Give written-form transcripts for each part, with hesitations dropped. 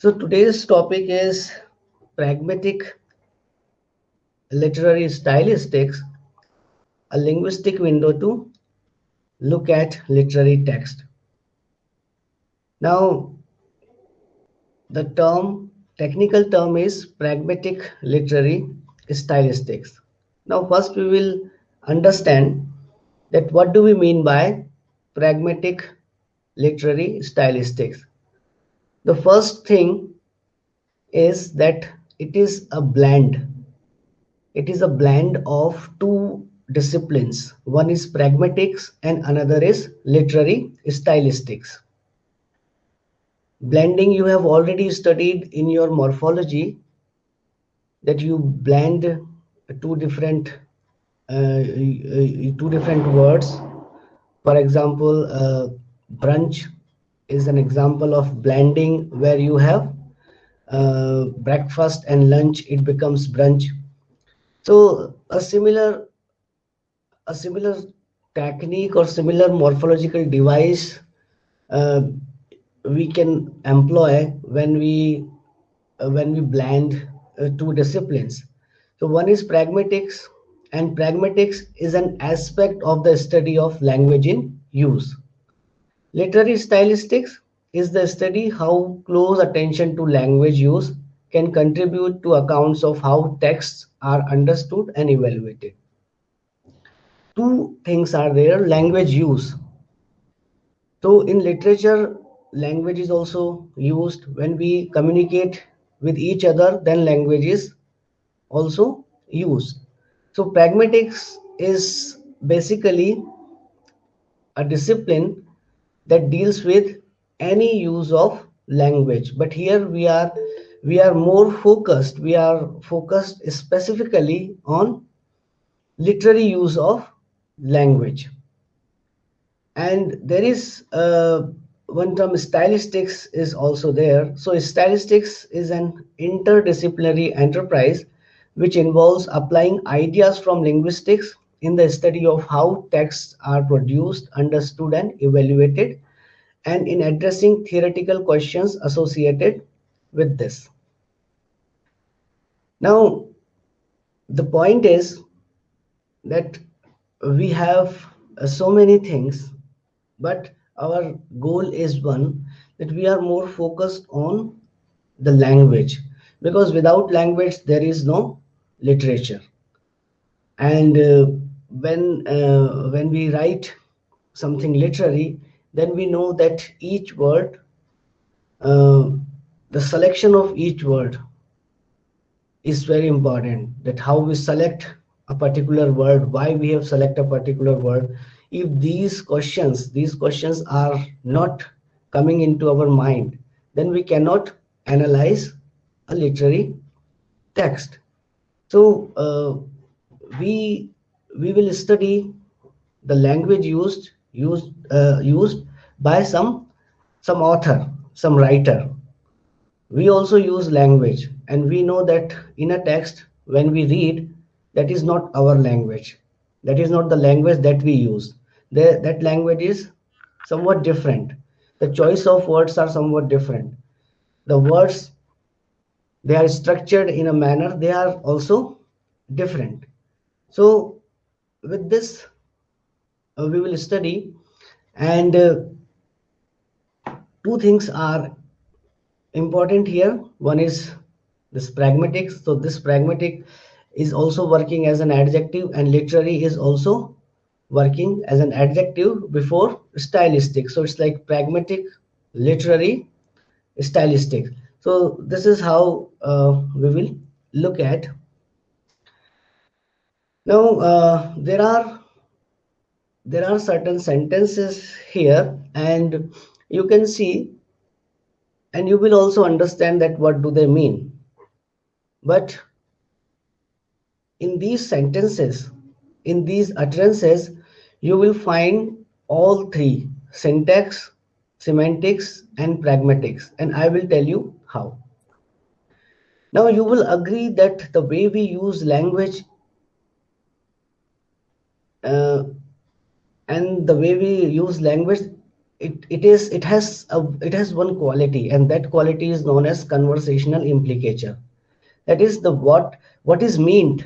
So today's topic is pragmatic literary stylistics, a linguistic window to look at literary text. Now, the technical term is pragmatic literary stylistics. Now, first we will understand that what do we mean by pragmatic literary stylistics. The first thing is that it is a blend. It is a blend of two disciplines. One is pragmatics and another is literary stylistics. Blending you have already studied in your morphology, that you blend two different words. For example, brunch is an example of blending where you have breakfast and lunch, it becomes brunch. So a similar technique or similar morphological device uh, we can employ when we blend two disciplines. So one is pragmatics, and pragmatics is an aspect of the study of language in use. Literary stylistics is the study how close attention to language use can contribute to accounts of how texts are understood and evaluated. Two things are there: language use. So in literature, language is also used when we communicate with each other, then language is also used. So pragmatics is basically a discipline that deals with any use of language. But here we are more focused. We are focused specifically on literary use of language. And there is one term, stylistics is also there. So stylistics is an interdisciplinary enterprise which involves applying ideas from linguistics in the study of how texts are produced, understood and evaluated, and in addressing theoretical questions associated with this. Now the point is that we have so many things, but our goal is one, that we are more focused on the language, because without language there is no literature. And when we write something literary, then we know that each word, uh, the selection of each word is very important, that how we select a particular word, why we have select a particular word. If these questions are not coming into our mind, then we cannot analyze a literary text. So we we will study the language used by some author, some writer. We also use language, and we know that in a text when we read, that is not our language, that is not the language that we use. That language is somewhat different, the choice of words are somewhat different, the words, they are structured in a manner, they are also different. So with this we will study, and two things are important here. One is this pragmatic. So this pragmatic is also working as an adjective, and literary is also working as an adjective before stylistic. So it's like pragmatic, literary, stylistic. So this is how we will look at. Now there are certain sentences here, and you can see, and you will also understand that what do they mean. But in these sentences, in these utterances, you will find all three: syntax, semantics, and pragmatics. And I will tell you how. Now, you will agree that the way we use language uh, and the way we use language it has one quality, and that quality is known as conversational implicature. That is the what is meant,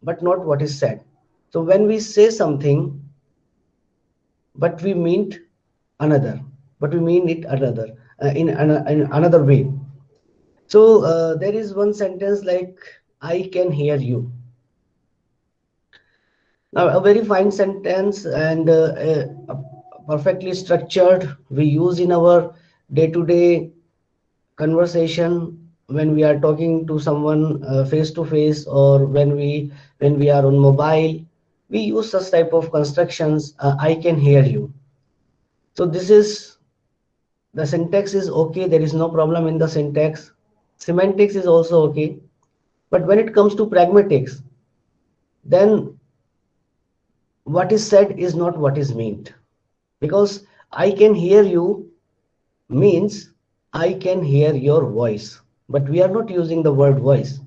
but not what is said. So when we say something, but we mean another, but we mean it another in another way. So there is one sentence like, I can hear you. Now, a very fine sentence and perfectly structured, we use in our day-to-day conversation when we are talking to someone face to face, or when we are on mobile. We use such type of constructions. I can hear you. So this is, the syntax is okay. There is no problem in the syntax. Semantics is also okay. But when it comes to pragmatics, then what is said is not what is meant, because I can hear you means I can hear your voice, but we are not using the word voice,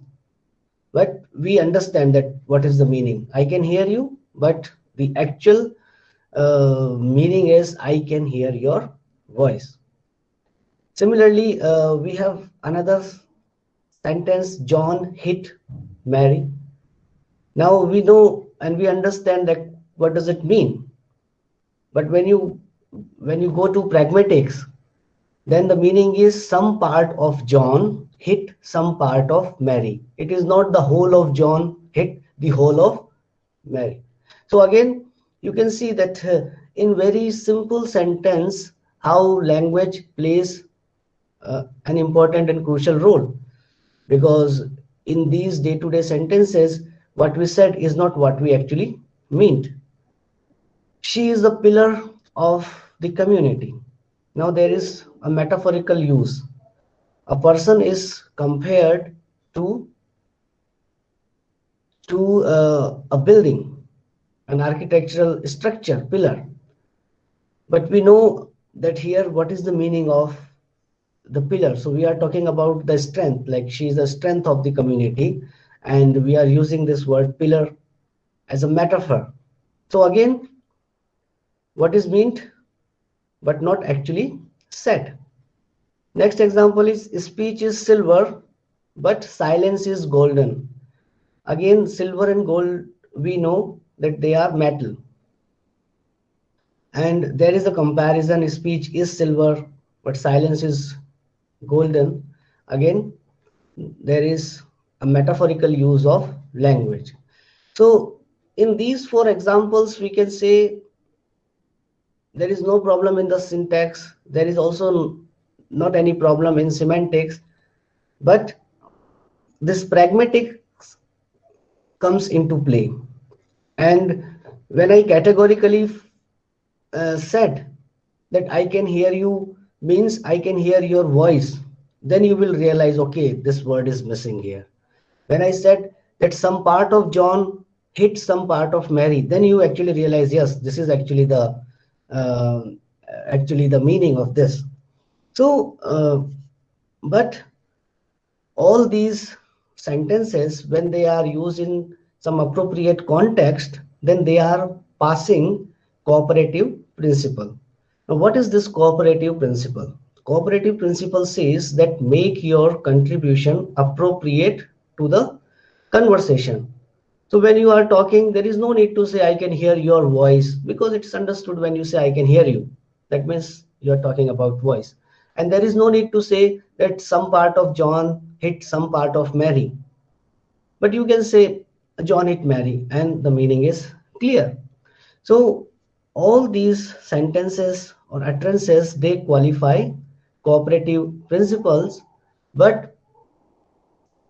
but we understand that what is the meaning. I can hear you, but the actual meaning is I can hear your voice. Similarly, we have another sentence, John hit Mary. Now we know and we understand that what does it mean. But when you go to pragmatics, then the meaning is some part of John hit some part of Mary. It is not the whole of John hit the whole of Mary. So again, you can see that in very simple sentence, how language plays an important and crucial role. Because in these day-to-day sentences, what we said is not what we actually meant. She is the pillar of the community. Now there is a metaphorical use. A person is compared to a building, an architectural structure, pillar. But we know that here, what is the meaning of the pillar? So we are talking about the strength, like she is the strength of the community, and we are using this word pillar as a metaphor. So again, what is meant but not actually said. Next example is, speech is silver but silence is golden. Again, silver and gold, we know that they are metal, and there is a comparison, speech is silver but silence is golden. Again, there is a metaphorical use of language. So in these four examples, we can say there is no problem in the syntax. There is also not any problem in semantics, but this pragmatic comes into play. And when I categorically said that I can hear you means I can hear your voice, then you will realize, okay, this word is missing here. When I said that some part of John hit some part of Mary, then you actually realize, yes, this is uh, actually the meaning of this. So, but all these sentences, when they are used in some appropriate context, then they are passing cooperative principle. Now, what is this cooperative principle? Cooperative principle says that make your contribution appropriate to the conversation. So when you are talking, there is no need to say I can hear your voice, because it's understood when you say I can hear you. That means you are talking about voice. And there is no need to say that some part of John hit some part of Mary. But you can say John hit Mary and the meaning is clear. So all these sentences or utterances, they qualify cooperative principles, but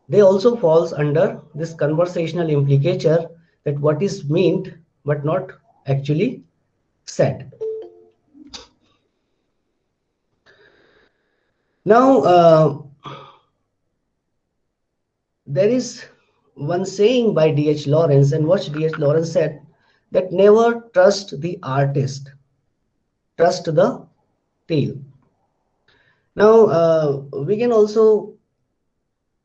they also falls under this conversational implicature, that what is meant but not actually said. Now there is one saying by D.H. Lawrence, and what D.H. Lawrence said, that never trust the artist, trust the tale. Now we can also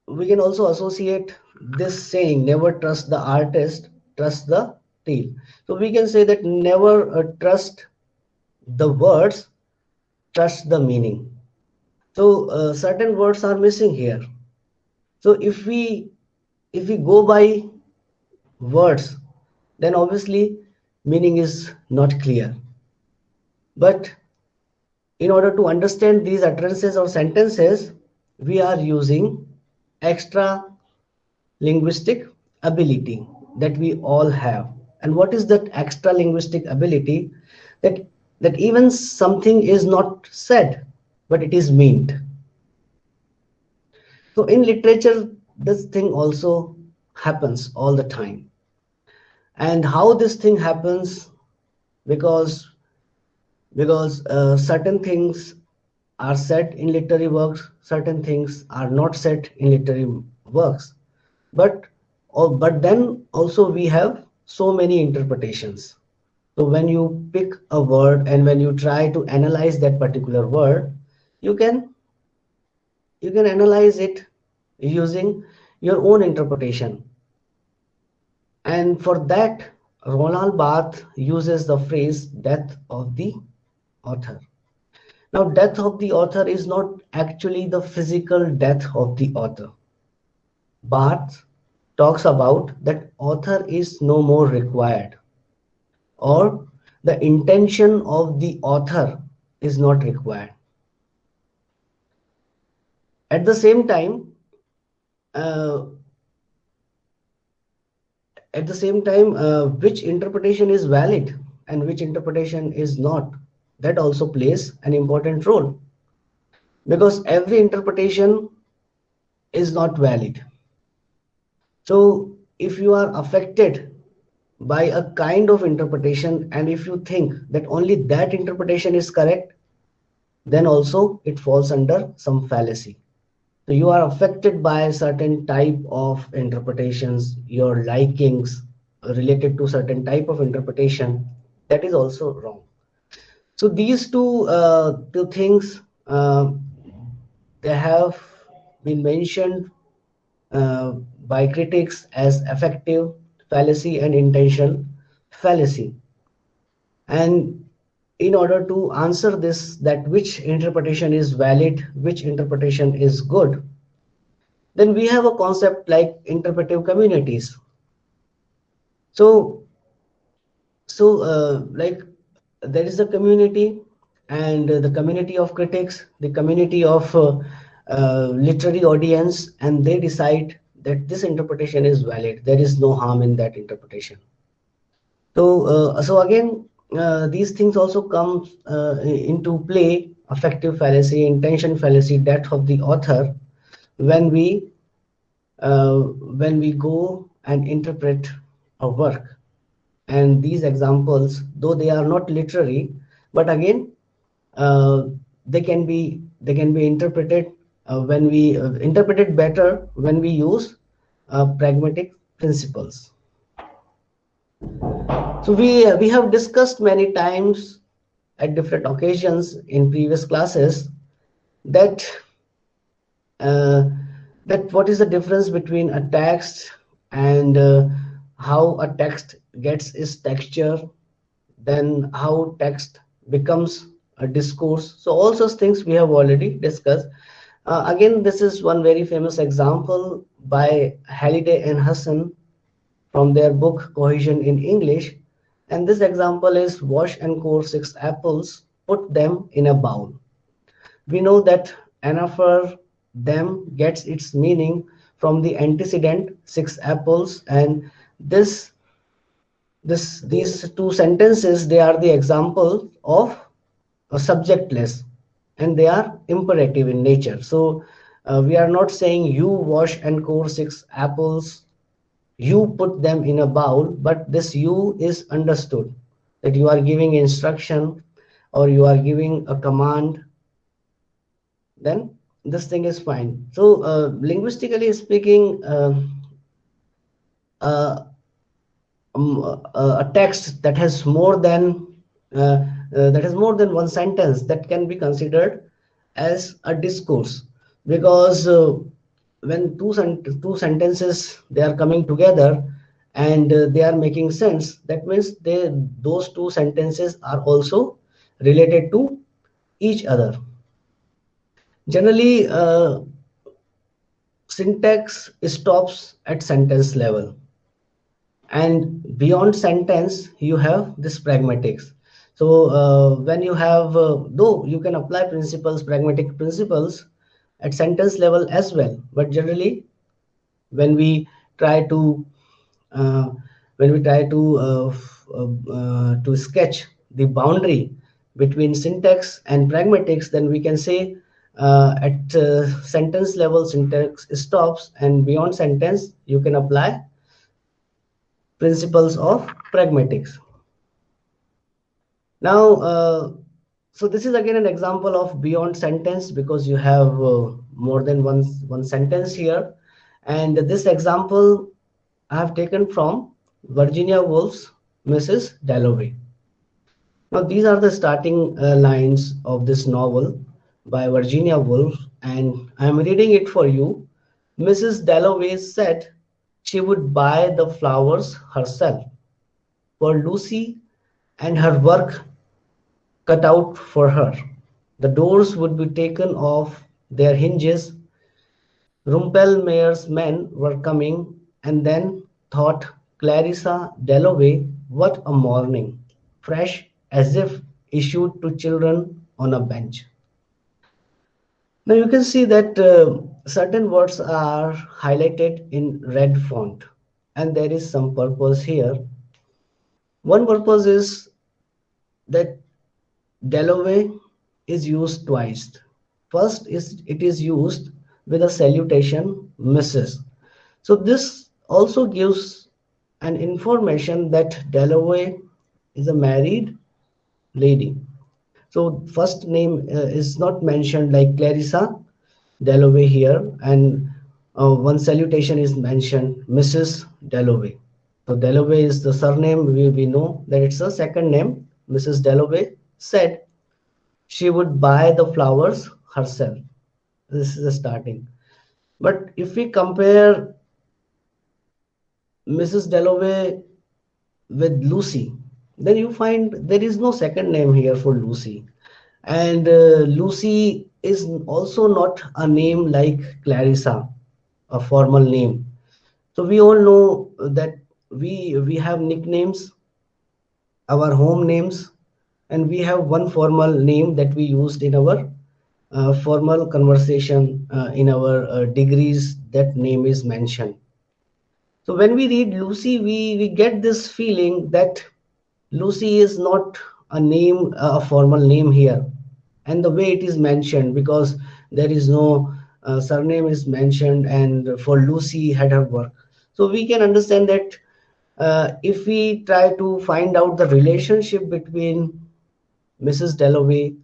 associate this saying, never trust the artist, trust the tale. So we can say that never trust the words trust the meaning. So certain words are missing here. So if we go by words, then obviously meaning is not clear. But in order to understand these utterances or sentences, we are using extra linguistic ability that we all have. And what is that extra linguistic ability? That that even something is not said, but it is meant. So in literature, this thing also happens all the time. And how this thing happens? Because certain things are said in literary works, certain things are not said in literary works. But but then also we have so many interpretations. So when you pick a word and when you try to analyze that particular word, you can analyze it using your own interpretation. And for that, Roland Barthes uses the phrase death of the author. Now, death of the author is not actually the physical death of the author. Barthes talks about that author is no more required, or the intention of the author is not required. At the same time, uh, which interpretation is valid and which interpretation is not, that also plays an important role, because every interpretation is not valid. So if you are affected by a kind of interpretation and if you think that only that interpretation is correct, then also it falls under some fallacy. So you are affected by a certain type of interpretations, your likings related to certain type of interpretation, that is also wrong. So these two things, they have been mentioned by critics as affective fallacy and intentional fallacy. And in order to answer this, that which interpretation is valid, which interpretation is good, then we have a concept like interpretive communities. So like there is a community, and the community of critics, the community of literary audience, and they decide that this interpretation is valid, there is no harm in that interpretation. So again, these things also come into play: affective fallacy, intention fallacy, death of the author, when we go and interpret a work. And these examples, though they are not literary, but again, they can be interpreted when we interpret it better when we use pragmatic principles. So we have discussed many times at different occasions in previous classes that that what is the difference between a text and how a text gets its texture, then how text becomes a discourse. So all such things we have already discussed. Again, this is one very famous example by Halliday and Hassan from their book Cohesion in English. And this example is: wash and core 6 apples, put them in a bowl. We know that anaphor them gets its meaning from the antecedent 6 apples, and these two sentences, they are the example of a subjectless, and they are imperative in nature. So we are not saying you wash and core 6 apples, you put them in a bowl, but this you is understood that you are giving instruction or you are giving a command, then this thing is fine. So linguistically speaking, a text that has more than one sentence, that can be considered as a discourse, because when two sentences, they are coming together and they are making sense, that means those two sentences are also related to each other. Generally, syntax stops at sentence level, and beyond sentence you have this pragmatics. So when you have, though you can apply principles, pragmatic principles at sentence level as well, but generally when we try to uh, to sketch the boundary between syntax and pragmatics, then we can say at sentence level syntax stops, and beyond sentence you can apply principles of pragmatics. Now, so this is again an example of beyond sentence, because you have more than one sentence here. And this example I have taken from Virginia Woolf's Mrs. Dalloway. Now, these are the starting lines of this novel by Virginia Woolf, and I am reading it for you. Mrs. Dalloway said she would buy the flowers herself for Lucy and her work cut out for her. The doors would be taken off their hinges. Rumpelmayer's men were coming, and then, thought Clarissa Dalloway, what a morning, fresh as if issued to children on a bench. Now you can see that certain words are highlighted in red font, and there is some purpose here. One purpose is that Dalloway is used twice. First is it is used with a salutation, Mrs. So this also gives an information that Dalloway is a married lady. So first name is not mentioned like Clarissa Dalloway here, and one salutation is mentioned, Mrs. Dalloway. So Dalloway is the surname. We know that it's a second name. Mrs. Dalloway said she would buy the flowers herself. This is the starting. But if we compare Mrs. Dalloway with Lucy, then you find there is no second name here for Lucy. And Lucy is also not a name like Clarissa, a formal name. So we all know that we have nicknames, our home names, and we have one formal name that we used in our formal conversation, in our degrees, that name is mentioned. So when we read Lucy, we get this feeling that Lucy is not a name, a formal name here, and the way it is mentioned, because there is no surname is mentioned, and for Lucy had her work. So we can understand that if we try to find out the relationship between Mrs. Dalloway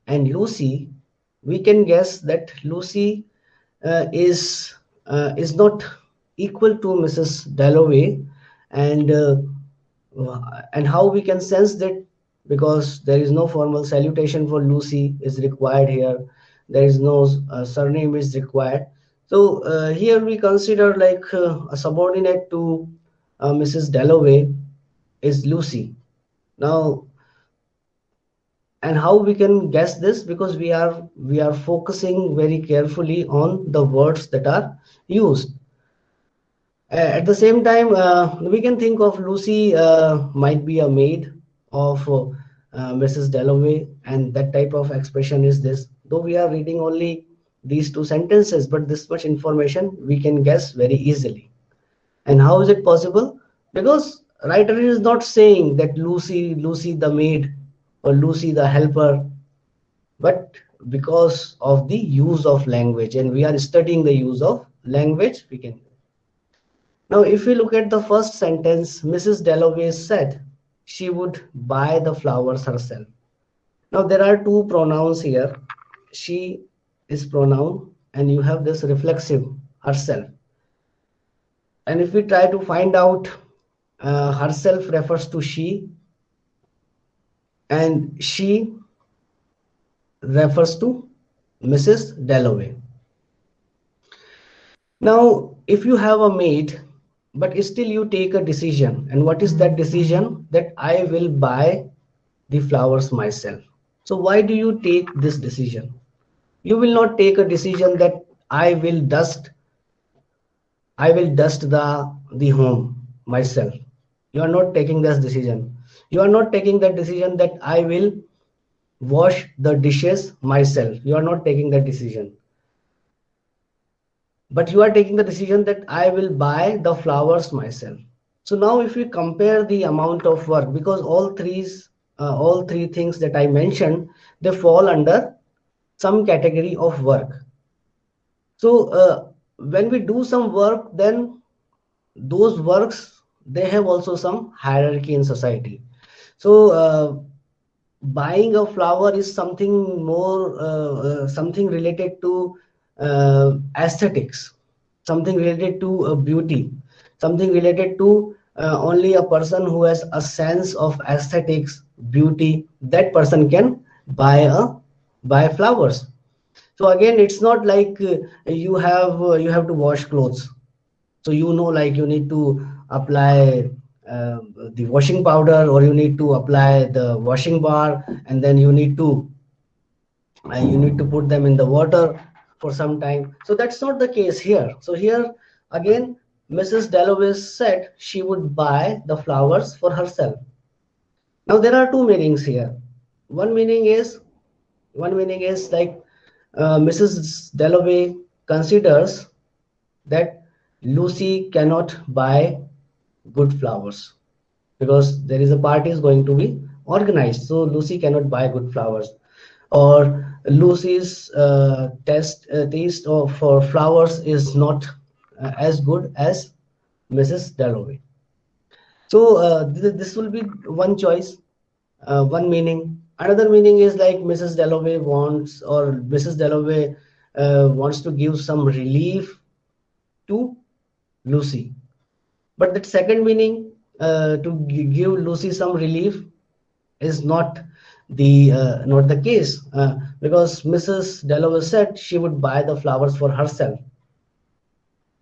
and Lucy, we can guess that Lucy is not equal to Mrs. Dalloway, and how we can sense that, because there is no formal salutation for Lucy is required here, there is no surname is required. So here we consider like a subordinate to Mrs. Dalloway is Lucy. Now, and how we can guess this, because we are focusing very carefully on the words that are used. At the same time, we can think of Lucy might be a maid of Mrs. Dalloway, and that type of expression is this. Though we are reading only these two sentences, but this much information we can guess very easily. And how is it possible? Because writer is not saying that Lucy the maid or Lucy the helper, but because of the use of language, and we are studying the use of language, we can. Now, if we look at the first sentence, Mrs. Dalloway said she would buy the flowers herself. Now, there are two pronouns here. She is pronoun, and you have this reflexive, herself. And if we try to find out, herself refers to she, and she refers to Mrs. Dalloway. Now, if you have a maid, but still you take a decision, and what is that decision? That I will buy the flowers myself. So why do you take this decision? You will not take a decision that I will dust the home myself. You are not taking this decision. You are not taking that decision that I will wash the dishes myself. You are not taking that decision. But you are taking the decision that I will buy the flowers myself. So now if we compare the amount of work, because all three things that I mentioned, they fall under some category of work. So when we do some work, then those works, they have also some hierarchy in society. So buying a flower is something more, something related to aesthetics, something related to beauty, something related to only a person who has a sense of aesthetics, beauty, that person can buy flowers. So again, it's not like you have to wash clothes. So like you need to apply the washing powder, or you need to apply the washing bar, and then you need to put them in the water for some time. So that's not the case here. So here again, Mrs. Dalloway said she would buy the flowers for herself. Now there are two meanings here. One meaning is like Mrs. Dalloway considers that Lucy cannot buy good flowers because there is a party is going to be organized. So Lucy cannot buy good flowers, or Lucy's taste for flowers is not as good as Mrs. Dalloway. So this will be one choice, one meaning. Another meaning is like Mrs. Dalloway wants to give some relief to Lucy. But that second meaning, to give Lucy some relief, is not the case, because Mrs. Dalloway said she would buy the flowers for herself.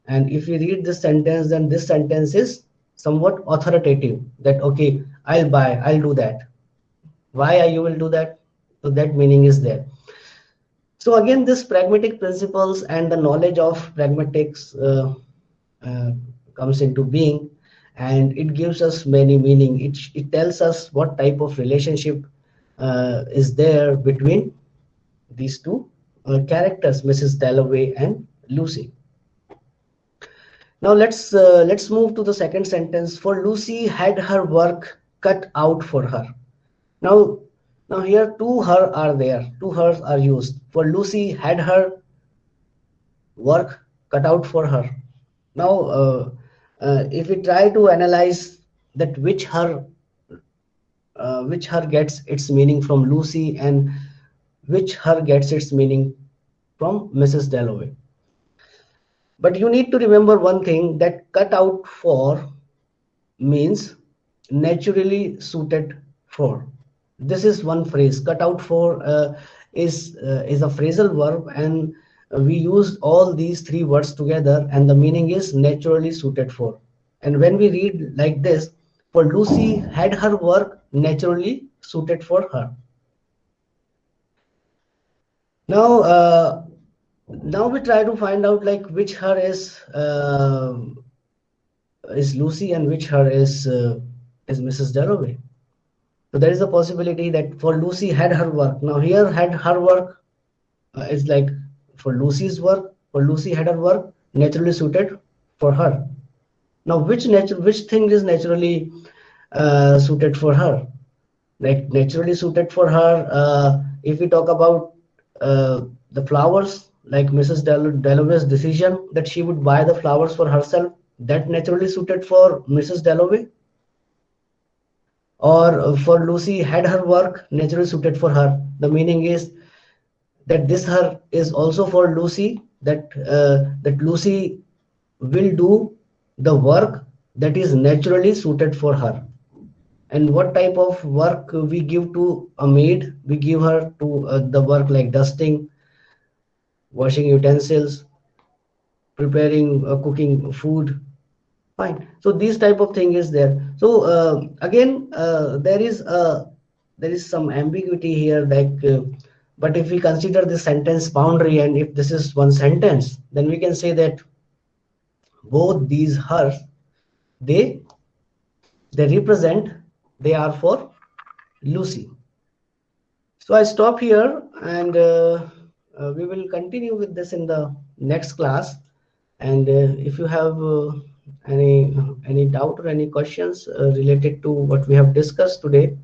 And if you read this sentence, then this sentence is somewhat authoritative, that okay, I'll do that. Why you will do that? So that meaning is there. So again, this pragmatic principles and the knowledge of pragmatics comes into being, and it gives us many meaning. It tells us what type of relationship is there between these two characters, Mrs. Dalloway and Lucy. Now let's move to the second sentence. For Lucy had her work cut out for her. Now here two her are there. Two hers are used. For Lucy had her work cut out for her. Now if we try to analyze that which her gets its meaning from Lucy, and which her gets its meaning from Mrs. Dalloway. But you need to remember one thing, that cut out for means naturally suited for. This is one phrase. Cut out for is a phrasal verb, and we used all these three words together, and the meaning is naturally suited for. And when we read like this, for Lucy had her work naturally suited for her. Now we try to find out like which her is Lucy and which her is Mrs. Dalloway. So there is a possibility that for Lucy had her work. Now here had her work is like for Lucy's work. For Lucy had her work naturally suited for her. Now which thing is naturally suited for her? Like naturally suited for her. If we talk about the flowers, like Mrs. Dalloway's decision that she would buy the flowers for herself, that naturally suited for Mrs. Dalloway. Or for Lucy had her work naturally suited for her. The meaning is that this her is also for Lucy, that Lucy will do the work that is naturally suited for her. And what type of work we give to a maid? We give her to the work like dusting, washing utensils, preparing, cooking food. Fine. So these type of thing is there. So again, there is a there is some ambiguity here, like but if we consider the sentence boundary, and if this is one sentence, then we can say that both these hers, they represent, they are for Lucy. So I stop here, and we will continue with this in the next class. And if you have any doubt or any questions related to what we have discussed today,